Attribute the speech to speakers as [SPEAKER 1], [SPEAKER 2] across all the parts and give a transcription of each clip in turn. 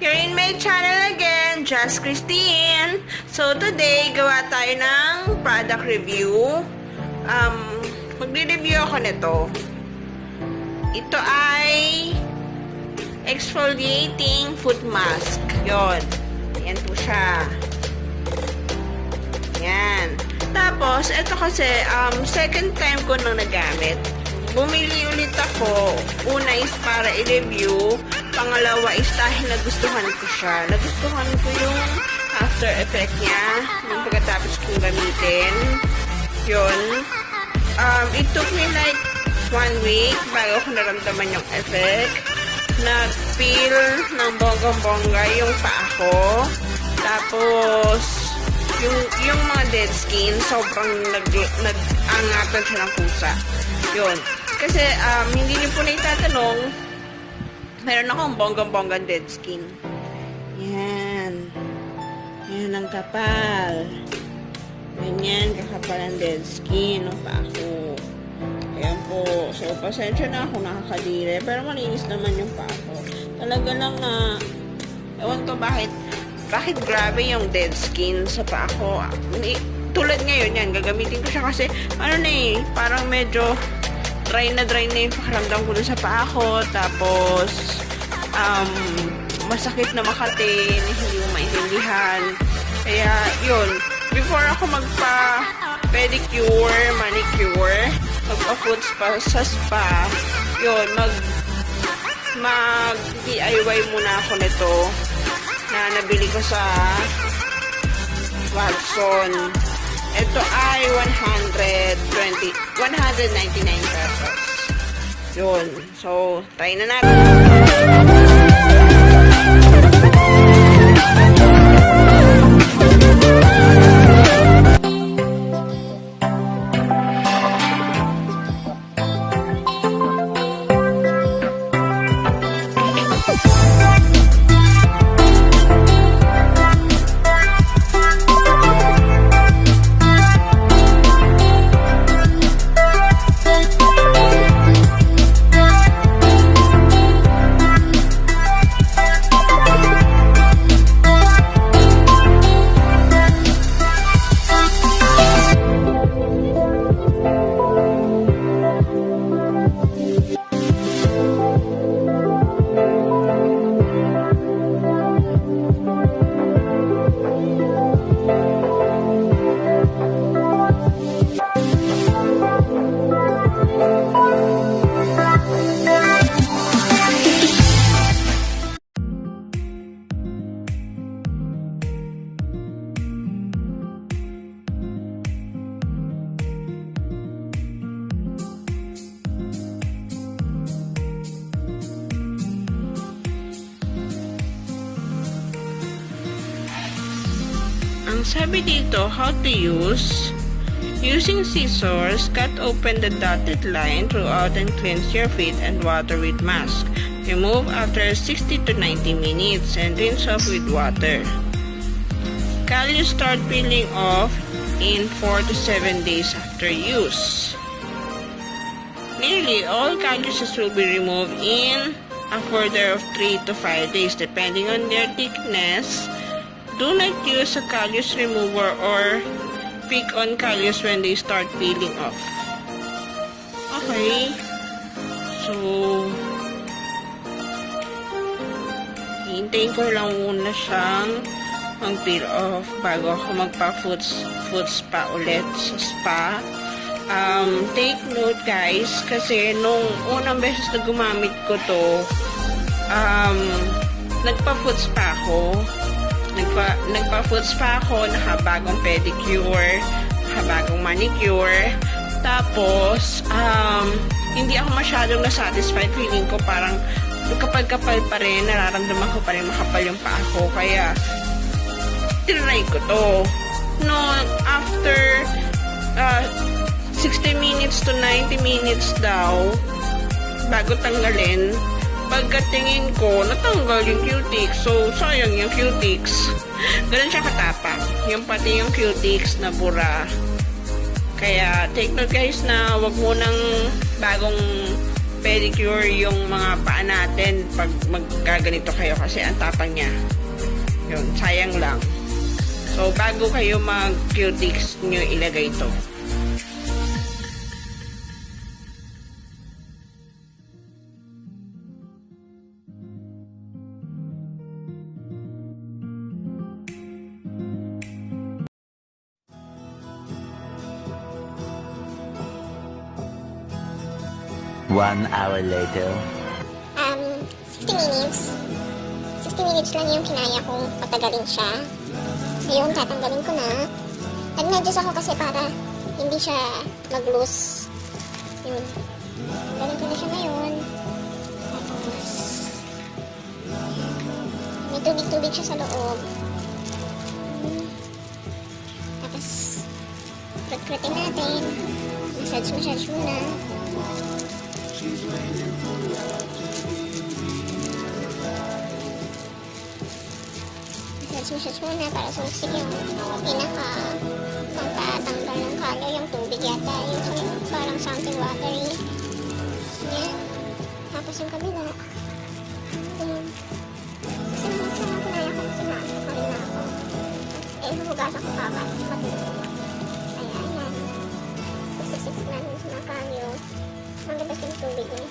[SPEAKER 1] Here in my channel again, Just Christine. So today, gawa tayo ng product review. Magre-review ako nito. Ito ay exfoliating foot mask. Yon. Yan po siya. Yan. Tapos, ito kasi, second time ko nang nagamit. Bumili ulit ako. Una is para i-review. Pangalawa is dahil nagustuhan ko siya. Nagustuhan ko yung after effect niya. Nung pagkatapos kong gamitin. Yun. It took me like 1 week bago ko naramdaman yung effect. Nag-feel ng bonggang-bongga yung paa ko. Tapos, yung mga dead skin, sobrang nag-angatan siya ng pusa. Yun. Kasi, hindi niyo po na itatanong, meron akong bonggang-bonggang dead skin. Yan. Yan ang kapal. Ganyan, kakapal ang dead skin ng paa ko. Ayan po. So, pasensya na ako nakakadire. Pero malinis naman yung paa ko. Talaga lang na, ewan ko bakit grabe yung dead skin sa paa ko. Tulad ngayon yan, gagamitin ko siya kasi, parang medyo dry na yung pakiramdam ko dun sa paa ko. Tapos, masakit na Makati, hindi mo maintindihan. Kaya, yun. Before ako magpa-pedicure, manicure, magpa-foot spa sa spa, yun, mag-DIY muna ako nito na nabili ko sa Watson. Ito ay 199 pesos. Yun. So, try na natin. Ang sabi dito, how to use. Using scissors, cut open the dotted line throughout and cleanse your feet and water with mask. Remove after 60 to 90 minutes and rinse off with water. Callus start peeling off in 4 to 7 days after use. Nearly all calluses will be removed in a further of 3 to 5 days depending on their thickness. Do not use a callus remover or pick on callus when they start peeling off. Okay. So, hintayin ko lang muna siyang mag-peel off bago ako magpa-foot spa ulit sa spa. Take note guys, kasi nung unang beses na gumamit ko to, nagpa-foot spa ako. Nagpa-foot spa ako, nakabagong pedicure, nakabagong manicure. Tapos, hindi ako masyadong nasatisfied. Feeling ko parang kapal-kapal pa rin, nararamdaman ko pa rin makapal yung paa ko. Kaya, tinry ko to. No, after 60 minutes to 90 minutes daw, bago tanggalin, pagkatingin ko, natanggal yung cutics. So, sayang yung cutics. Ganun siya katapang. Yung pati yung cutics na bura. Kaya, take note guys na wag mo nang bagong pedicure yung mga paa natin pag magkaganito kayo kasi ang tapang niya. Yun, sayang lang. So, bago kayo mag-cutics nyo ilagay ito.
[SPEAKER 2] One hour later.
[SPEAKER 3] 60 minutes. 60 minutes lang yung kinaya kong patagalin siya. Ngayon, tatanggalin ko na. Nag-adjust ako kasi para hindi siya mag-loose. Yun. Tanggalin ko na siya ngayon. Tapos, may tubig-tubig siya sa loob. Tapos, krut-krutin natin. Massage muna. Massage muna para sumisik yung pampatanggal ng kalyo, yung tubig yata, yung parang something watery. Yan. Tapos yung kabila. Yan. Kasi minsan ang pinaya ko kasi nakakari na ako. Huhugasan ko pa matulog. Ayan, yan. Sisik namin sa mga kalyo. Ang labas yung tubig eh.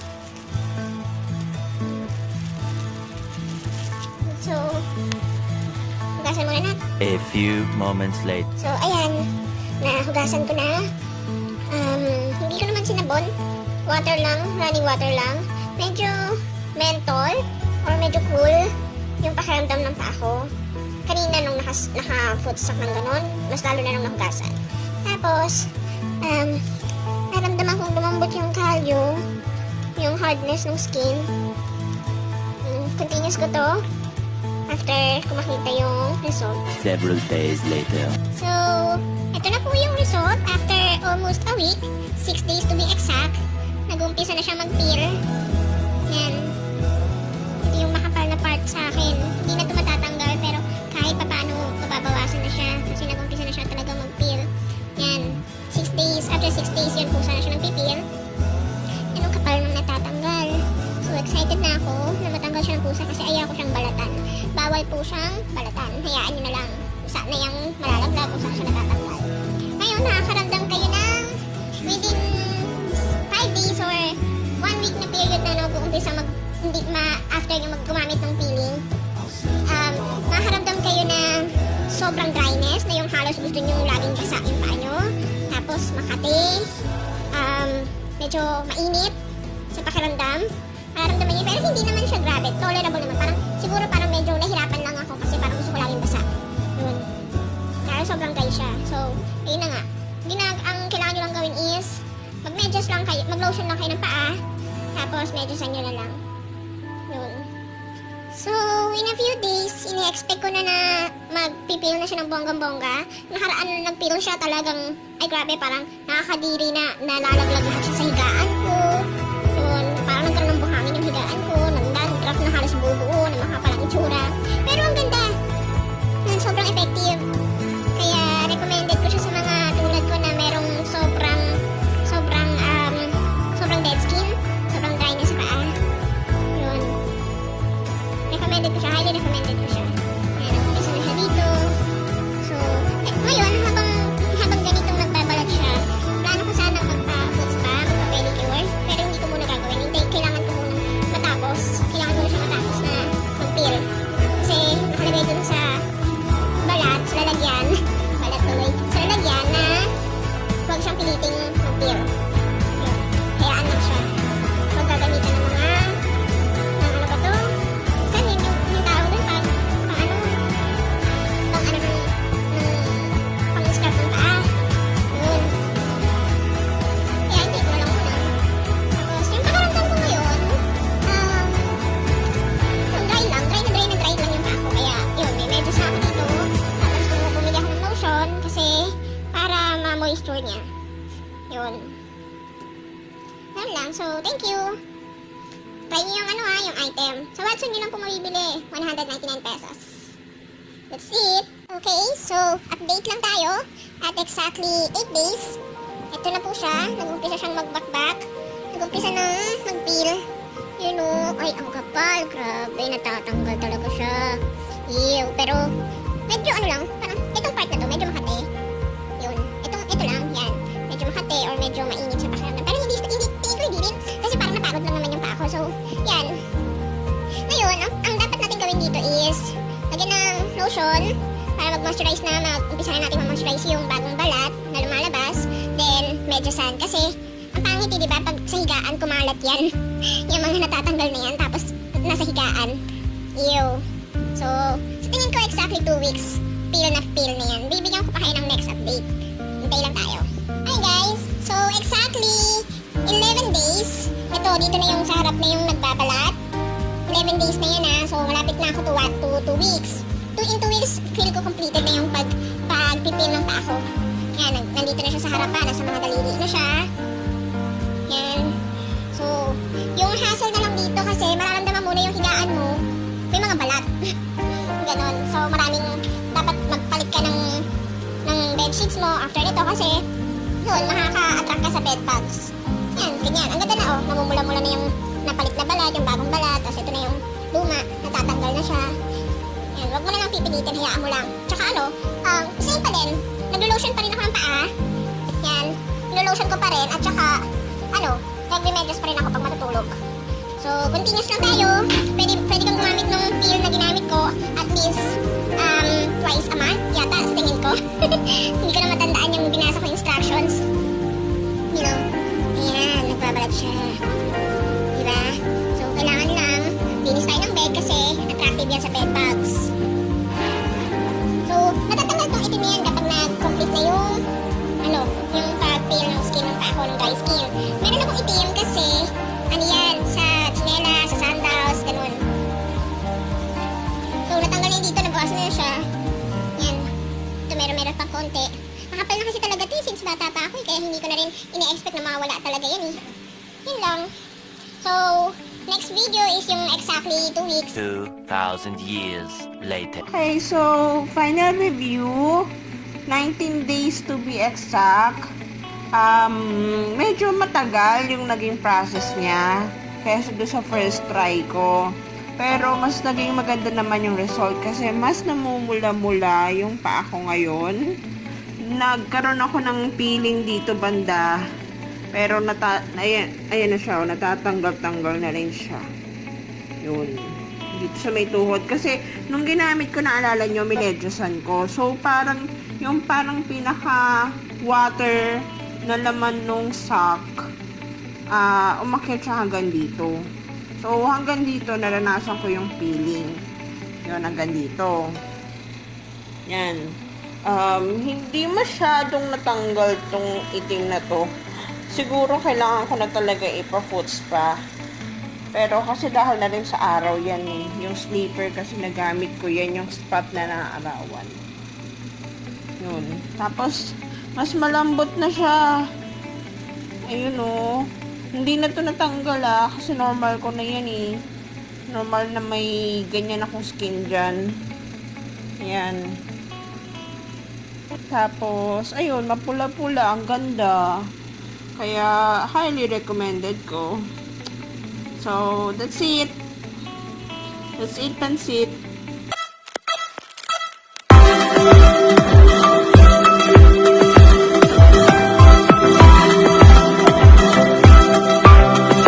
[SPEAKER 3] So, hugasan muna natin.
[SPEAKER 2] A few moments later.
[SPEAKER 3] So, ayan. Nahugasan ko na. Hindi ko naman sinabon. Water lang. Running water lang. Medyo menthol or medyo cool yung pakiramdam ng paa ko. Kanina nung naka-footstock ng ganon, mas lalo na nung nahugasan. Tapos, naramdaman kong lumambot yung kalyo, yung hardness ng skin. Continuous ko to after ko makita yung result.
[SPEAKER 2] Several days later.
[SPEAKER 3] So, ito na po yung result after almost a week, 6 days to be exact. Nag-umpisa na siya mag-peel. Yan. Ito yung makapal na part sa akin. Hindi na ito matatanggal pero kahit pa paano mababawasan na siya kasi nag-umpisa na siya talaga mag-peel. Yan. 6 days, after 6 days yun pusa na siya nag-peel. Yan yung kapal nang natatanggal. So, excited na ako na matanggal siya ng pusa kasi ayaw ko siyang balatan. Bawal po siyang balatan. Hayaan nyo na lang. Saan na yung malalaglag kung saan siya natatanggal. Ngayon, nakakaramdam kayo ng within 5 days or 1 week na period na nag-uumpisa after nyo gumamit ng peeling. Makakaramdam kayo na sobrang dryness na yung halos gusto nyo laging basa yung paa nyo. Tapos makati. Medyo mainit sa pakiramdam. Nararamdaman niyo, pero hindi naman siya grabe. Tolerable naman. Siguro parang medyo nahirapan lang ako kasi parang gusto ko laging basa. Yun. Kaya sobrang dry siya. So, ayun na nga. Ang kailangan nyo lang gawin is mag-medyas lang kayo, mag-lotion lang kayo ng paa. Tapos, medyasan nyo na lang. Yun. So, in a few days, ini-expect ko na magpipil na siya ng bonggang-bongga. Nakaraan na nagpil siya talagang, ay grabe, parang nakakadiri na nalalaglag lahat siya sa higaan ko. Yun, parang nagkaroon ng buhangin yung higaan ko, nag-draft na halos bubuo, na makapalang itsura. Pero ang ganda, sobrang effective. Kaya recommended ko siya sa mga tulad ko na merong sobrang dead skin, sobrang dryness sa paa. Yun. Recommended ko siya, highly recommended ko siya. Ayan, nag-umpisa na siya dito. So, ngayon, habang ganitong nagbabalat siya, plano ko sana magpa-foot spa, magpa-pedicure, pero hindi ko muna gagawin. Kailangan ko muna matapos. Kailangan ko na siya matapos na mag-peel. Kasi nakalagay dun sa balat, sa lalagyan, balat tuloy, sa lalagyan na huwag siyang piliting mag-peel. Hayaan lang siya. Huwag gagamitan ng mga ano ba to? Saan yun yung tao dun? Pang pang-scrap ng paa. Yun. Kaya hindi ko na lang muna. Tapos yung pakaramdam ko ngayon, yung dry lang yung paa ko. Kaya yun, may medyo sa ako dito. Tapos bumili ako ng lotion kasi para ma-moisture niya. Yun. Yan lang. So, thank you. Try nyo yung item. Sa Watson nyo lang po mabibili. 199 pesos. That's it. Okay, so, update lang tayo. At exactly 8 days, ito na po siya. Nag-umpisa siyang magbakbak. nag-umpisa na mag-peel. Yun o, ay ang kapal, grabe, natatanggal talaga siya. Ew, pero medyo ano lang, parang itong part na to, medyo makate. Yun, ito lang, yan. Medyo makate or medyo mainit sa pakiramdam. Pero tingin ko hindi rin, kasi parang napagod lang naman yung paa ko. So, yan. Ngayon, ang dapat natin gawin dito is, lagyan ng lotion, para mag-moisturize na, mag-umpisa na natin mag-moisturize yung bagong balat na lumalabas. Then, medyasan, kasi ang pangit di ba, pag sa higaan kumalat yan. Yung mga natatanggal na yan, tapos nasa higaan. Ew. So, sa tingin ko exactly 2 weeks, peel na yan. Bibigyan ko pa kayo ng next update. Hintay lang tayo. Hi guys! So, exactly 11 days. Ito, dito na yung sa harap na yung nagbabalat. 11 days na yan So, malapit na ako to 2 weeks. In 2 weeks, feel ko completed na yung pagpipil ng paa ko. Yan, nandito na siya sa harapan, nasa mga daliri na siya. Yan. So, yung hassle na lang dito kasi mararamdaman muna yung higaan mo, may mga balat. Ganon. So, maraming dapat magpalit ka ng bedsheets mo after nito kasi yun, makaka-attract ka sa bed bugs. Yan, ganyan. Ang ganda na namumula-mula na yung napalit na balat, yung bagong balat, tapos ito na yung luma, natatanggal na siya. Yan, wag mo na lang pipilitin, hayaan mo lang. Tsaka same pa din, naglo-lotion pa rin ako ng paa. Yan, naglo-lotion ko pa rin at tsaka nagme-medyas pa rin ako pag matutulog. So, continuous lang tayo. Pwede kang gumamit ng peel na ginamit ko at least twice a month yata sa tingin ko. Hindi ko na matandaan yung binasa ko instructions. You know, ayan, nagbabalat siya. Diba? So, kailangan lang linis tayo ng bed kasi attractive yan sa bed bugs. So, natatanggal tong itim yan kapag nag-complete na yung pag-peel ng skin ng paa ko, ng dry skin. Meron akong itim kasi yan, sa chinela, sa sandals, ganun. So, natanggal na dito, nabawasan na siya. Yan. Ito, meron pang konti. Nakapal na kasi talaga ito since bata pa ako kaya hindi ko na rin ine-expect na mawala talaga yan Yun lang. So, next video is yung exactly 2 weeks.
[SPEAKER 2] 2,000 years later.
[SPEAKER 1] Okay, so final review. 19 days to be exact. Medyo matagal yung naging process niya kaysa doon sa first try ko. Pero mas naging maganda naman yung result kasi mas namumula-mula yung paa ko ngayon. Nagkaroon ako ng peeling dito banda. Pero ayan na siya, natatanggal-tanggal na rin siya. Yun. Dito sa may tuhod. Kasi nung ginamit ko, naalala nyo, minedyasan ko. So parang pinaka-water na laman nung sock, umakyat siya hanggang dito. So, hanggang dito, naranasan ko yung peeling. Yun, hanggang dito. Yan. Hindi masyadong natanggal tong itim na to. Siguro, kailangan ko na talaga ipa-foot spa. Pero, kasi dahil na rin sa araw yan yung sleeper kasi nagamit ko yan, yung spot na naaarawan. Yun. Tapos, mas malambot na siya. Ayun Hindi na to natanggal kasi normal ko na yan Normal na may ganyan akong skin dyan. Ayan. Tapos, ayun, mapula-pula. Ang ganda. Kaya, highly recommended ko. So, that's it. That's it, pansit.